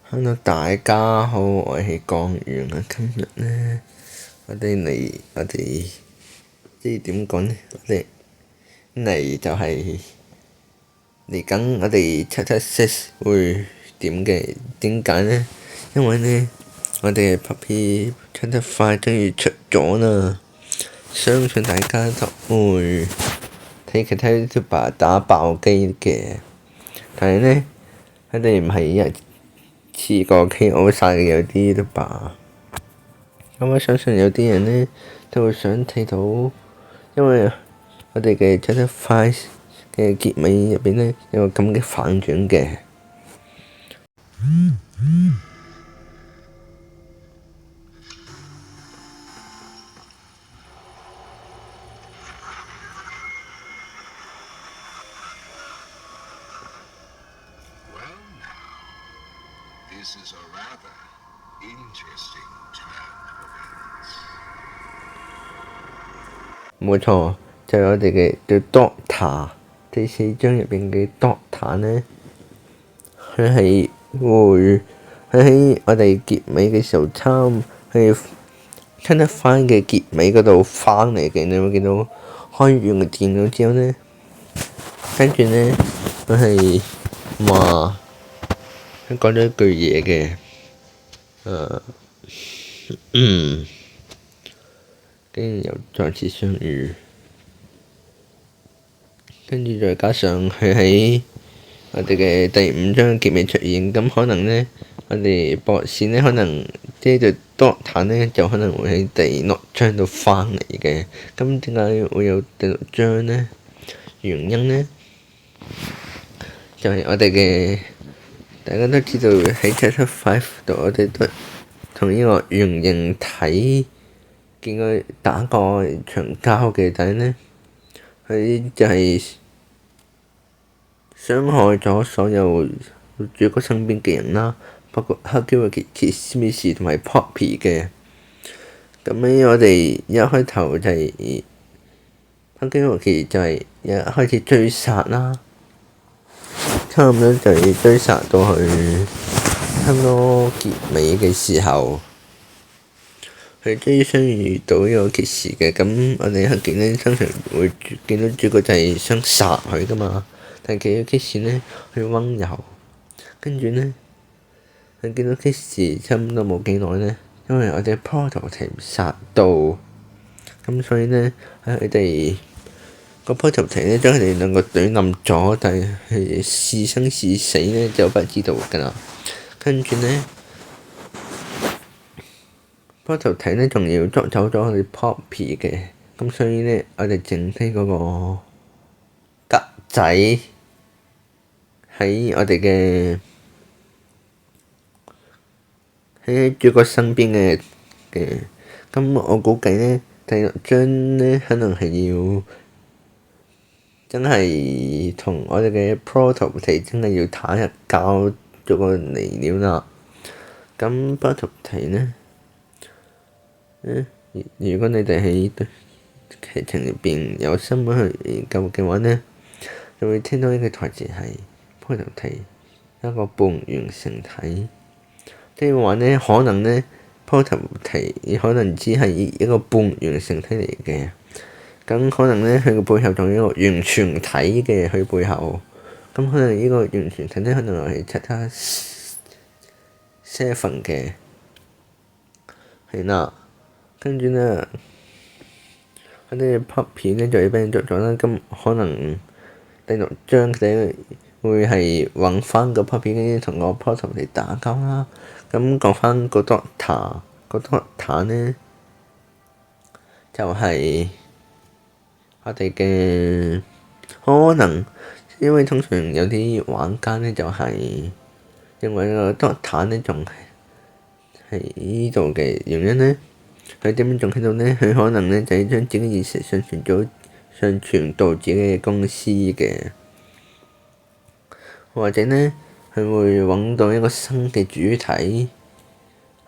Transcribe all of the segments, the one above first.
Hello，大家好，我係江源啊。今日咧，我哋即係點講咧？我哋嚟就係嚟緊，我哋7/6會點嘅？點解咧？因為咧，我哋嘅 Puppy 7/5終於出咗啦，相信大家都會睇其他 YouTuber 打爆機嘅，但係咧，佢哋唔係一次過 K.O. 晒嘅，有啲都罷。咁我相信有啲人呢都會想睇到，因為我哋嘅 Chapter 5嘅結尾入邊呢有個咁嘅反轉嘅。冇錯，就係我哋嘅對 Doctor 第4章入邊嘅 Doctor 呢，佢喺我哋結尾嘅時候佢 Chapter 5嘅結尾嗰度翻嚟嘅，你會見到開完個電腦之後呢，跟住呢，佢係話佢講咗一句嘢嘅，跟住又再次相遇，跟住再加上佢喺我哋嘅第5章結尾出現，咁可能呢，我哋博士呢，可能即係 Doctor 呢，就可能會喺第6章度翻嚟嘅。咁點解會有第6章呢？原因呢，就係我哋嘅大家都知道喺 Chapter 5度，我哋都同呢個圓形體見佢打過場交嘅，但係呢，佢就係傷害咗所有主角身邊嘅人啦，包括黑基維奇、史密斯同埋 Poppy 嘅。咁呢，我哋一開頭就係黑基維奇就係一開始追殺啦，差唔多就係追殺到去差唔多結尾嘅時候，佢終於相遇到呢個騎士嘅。咁我哋黑警呢，通常會見到主角就係想殺佢噶嘛，但係騎士呢，佢溫柔，跟住呢，佢見到騎士差唔多冇幾耐呢，因為我哋 Prototype 殺到，咁所以呢，喺佢哋個 Prototype 呢將佢哋兩個懟冧咗，但係是生是死呢就不知道㗎啦。跟住呢，Prototype 呢仲要捉走咗我哋 Poppy 嘅，咁所以呢，我哋剩低嗰個格仔喺我哋嘅喺主角身邊嘅，咁我估計呢，第6章呢可能係要真係同我哋嘅 Prototype 真係要打一交咗個嚟了啦。咁 Prototype 呢，如果你哋喺劇情入邊有心去研究嘅話呢，就會聽到呢個台詞係 Prototype 一個半完成體，即係話呢，可能呢 Prototype 可能只係一個半完成體嚟嘅，咁可能呢，佢個背後仲有一個完全體嘅，佢背後，咁可能呢個完全體呢，可能係7/7嘅，係啦。跟住呢，嗰啲 Puppy 呢就要俾人捉咗啦。咁可能第6章佢哋會係揾翻個 Puppy 跟住同個 Prototype 嚟打交啦。咁講翻個 Doctor 呢，就係我哋嘅可能，因為通常有啲玩家呢就係認為個 Doctor 呢仲係呢度嘅原因呢。佢點樣仲喺度呢？佢可能呢就係將自己意識上傳到自己嘅公司嘅，或者呢，佢會揾到一個新嘅主體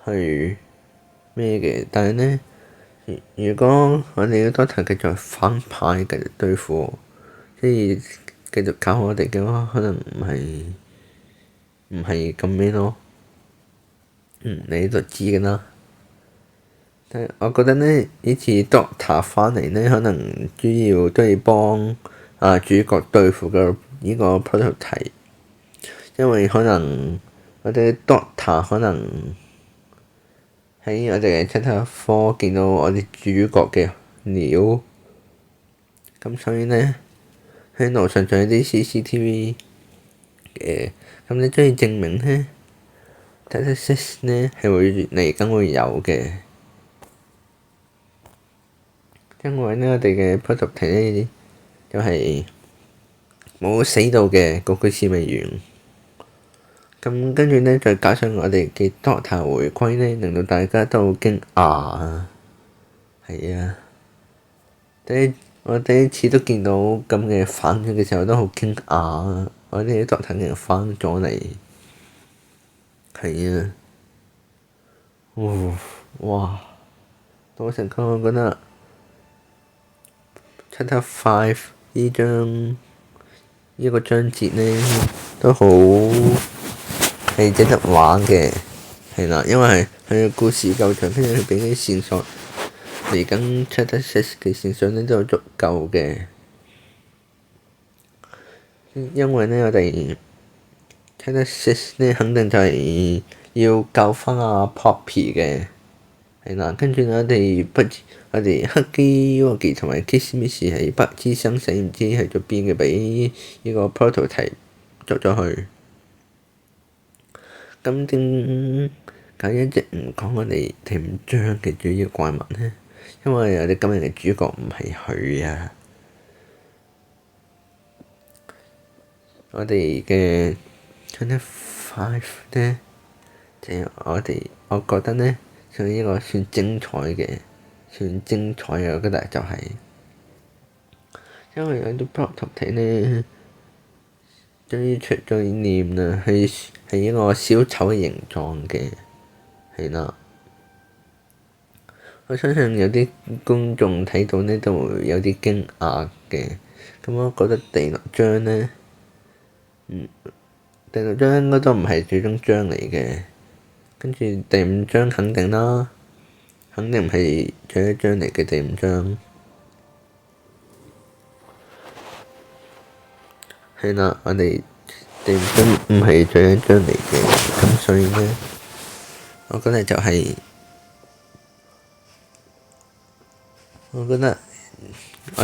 去咩嘅。但係呢，如果我哋嘅 Doctor 繼續反派繼續對付，即係繼續搞我哋嘅話，可能唔係咁咩咯。你就知㗎啦。但係我覺得呢次 Doctor 翻嚟呢，可能主要都係幫主角對付呢個 prototype，因為可能我哋 Doctor 可能喺我哋嘅Chapter 4見到我哋主角嘅料，咁所以呢，喺樓上仲有啲 CCTV 嘅，咁你都要證明呢 Chapter 6呢係會嚟緊會有嘅。因為呢，我哋嘅 prototype 呢就係冇死到嘅，個故事未完。咁跟住呢，再加上我哋嘅 Doctor 回歸呢，令到大家都好驚訝啊！係啊，我第一次都見到咁嘅反應嘅時候都好驚訝啊！我哋啲 Doctor 竟然翻咗嚟，係啊，哇！到成個我覺得 Chapter 5呢個章節呢都好係值得玩嘅，係啦，因為佢嘅故事夠長，跟住佢俾啲線索嚟緊 Chapter 6嘅線索呢都有足夠嘅，因為呢，我哋 Chapter 6呢肯定就係要救翻阿 Poppy 嘅，係啦，跟住我哋黑基沃基同埋 Kiss-Miss 係不知生死，唔知去咗邊嘅，俾呢個 prototype 捉咗去。咁點解一直唔講我哋第5章嘅主要怪物呢？因為我哋今日嘅主角唔係佢啊！我哋嘅 Chapter 5呢，就係我覺得呢，就呢個算精彩嘅，我覺得就係、因為有啲 prototype 呢，終於出咗念啦，係一個小丑嘅形狀嘅，係啦。我相信有啲觀眾睇到呢都會有啲驚訝嘅。咁我覺得第6章呢，第6章應該都唔係最終章嚟嘅。跟住第5章肯定啦，肯定唔係最後一章嚟嘅第5章。係啦，我哋第5章唔係最後一章嚟嘅，咁所以呢，我覺得就係、我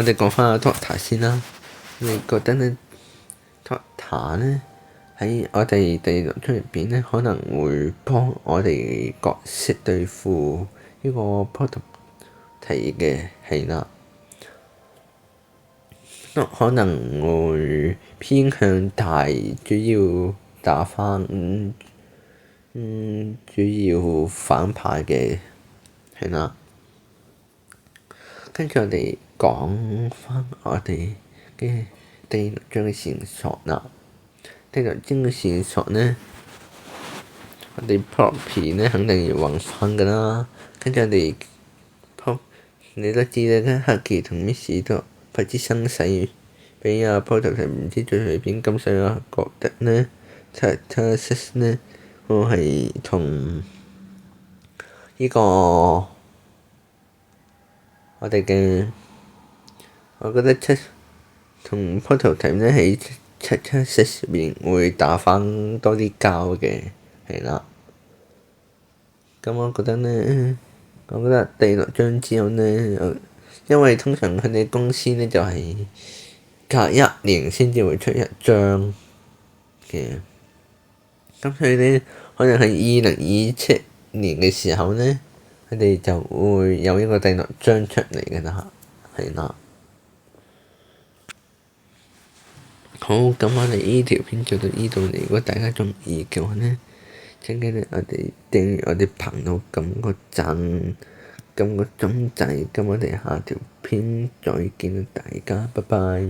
哋講翻阿 Doctor 先啦。你覺得呢 Doctor 呢喺我哋第6章入邊呢，可能會幫我哋角色對付呢個 prototype 嘅，係啦，都可能會偏向大，主要打翻主要反派嘅，係啦。跟住我哋講翻我哋嘅第6章嘅線索啦。第6章嘅線索呢，我哋 Poppy 呢肯定要揾翻㗎啦。跟住我哋你都知啦，黑奇同 Miss 都不知生死，俾阿 prototype 唔知最去邊。咁所以我覺得呢 Chapter 6呢，我係同呢個我覺得同 prototype 呢喺 Chapter 6入面會打翻多啲交嘅，係啦。咁我覺得第6章之後呢，因為通常佢哋公司呢就係隔1年先至會出1章嘅，咁所以呢，可能喺2027年嘅時候呢，佢哋就會有一個第6章出嚟㗎啦，係啦。好，咁我哋呢條片就到呢度嚟。如果大家鍾意嘅話呢，請記得我哋訂閱我哋頻道，撳個讚，撳個鐘仔。咁我哋下條片再見啦，大家拜拜。